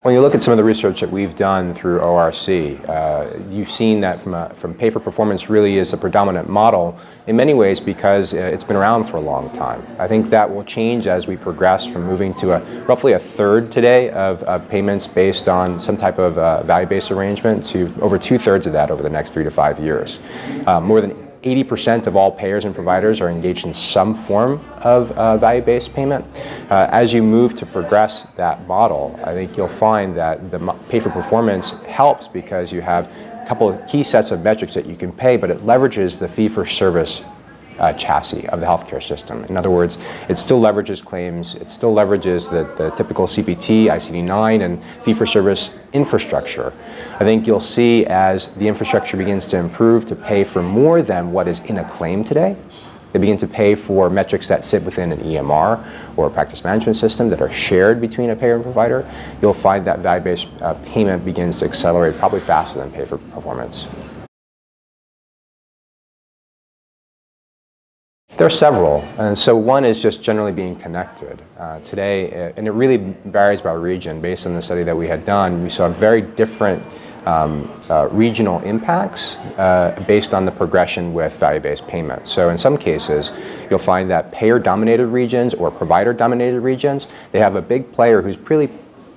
When you look at some of the research that we've done through ORC, you've seen that from pay for performance really is a predominant model in many ways because it's been around for a long time. I think that will change as we progress from moving to roughly a third today of payments based on some type of value-based arrangement to over 2/3 of that over the next 3 to 5 years. More than 80% of all payers and providers are engaged in some form of value-based payment. As you move to progress that model, I think you'll find that the pay for performance helps because you have a couple of key sets of metrics that you can pay, but it leverages the fee-for-service chassis of the healthcare system. In other words, it still leverages claims, it still leverages the typical CPT, ICD-9, and fee-for-service infrastructure. I think you'll see as the infrastructure begins to improve to pay for more than what is in a claim today. They begin to pay for metrics that sit within an EMR or a practice management system that are shared between a payer and provider. You'll find that value-based payment begins to accelerate probably faster than pay for performance. There are several, and so one is just generally being connected. Today, and it really varies by region. Based on the study that we had done, we saw very different regional impacts based on the progression with value-based payment. So in some cases, you'll find that payer-dominated regions or provider-dominated regions, they have a big player who's really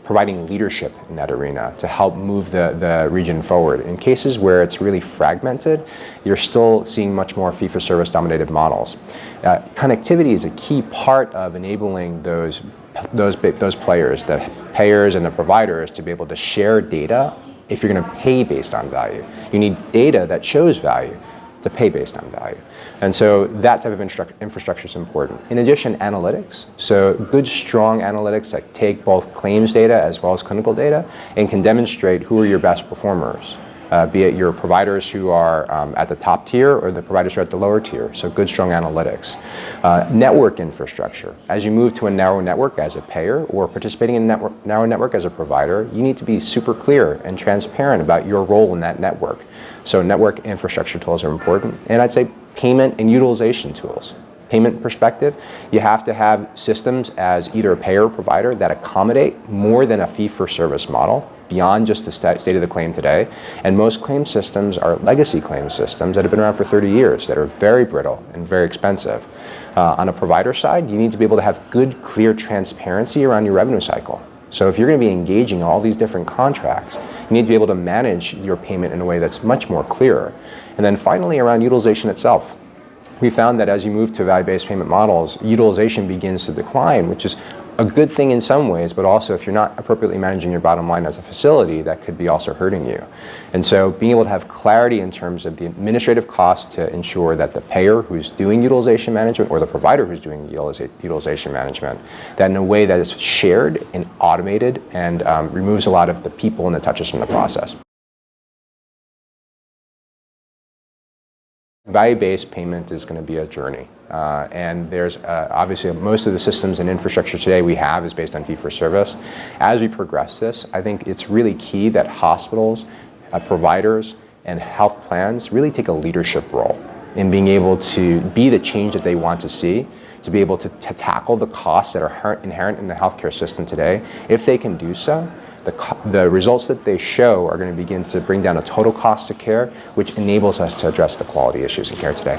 providing leadership in that arena to help move the region forward. In cases where it's really fragmented, you're still seeing much more fee-for-service dominated models. Connectivity is a key part of enabling those players, the payers and the providers, to be able to share data if you're going to pay based on value. You need data that shows value to pay based on value. And so that type of infrastructure is important. In addition, analytics. So good, strong analytics that take both claims data as well as clinical data and can demonstrate who are your best performers, be it your providers who are at the top tier or the providers who are at the lower tier. So good, strong analytics. Network infrastructure. As you move to a narrow network as a payer or participating in a narrow network as a provider, you need to be super clear and transparent about your role in that network. So network infrastructure tools are important. And I'd say payment and utilization tools. Payment perspective, you have to have systems as either a payer or provider that accommodate more than a fee-for-service model beyond just the state of the claim today. And most claim systems are legacy claim systems that have been around for 30 years that are very brittle and very expensive. On a provider side, you need to be able to have good, clear transparency around your revenue cycle. So if you're going to be engaging in all these different contracts, you need to be able to manage your payment in a way that's much more clear. And then finally, around utilization itself. We found that as you move to value-based payment models, utilization begins to decline, which is a good thing in some ways, but also if you're not appropriately managing your bottom line as a facility, that could be also hurting you. And so being able to have clarity in terms of the administrative costs to ensure that the payer who's doing utilization management or the provider who's doing utilization management, that in a way that is shared and automated and removes a lot of the people and the touches from the process. Value-based payment is going to be a journey, and there's obviously most of the systems and infrastructure today we have is based on fee-for-service. As we progress this, I think it's really key that hospitals, providers, and health plans really take a leadership role in being able to be the change that they want to see, to be able to tackle the costs that are inherent in the healthcare system today. If they can do so, the results that they show are going to begin to bring down a total cost of care, which enables us to address the quality issues in care today.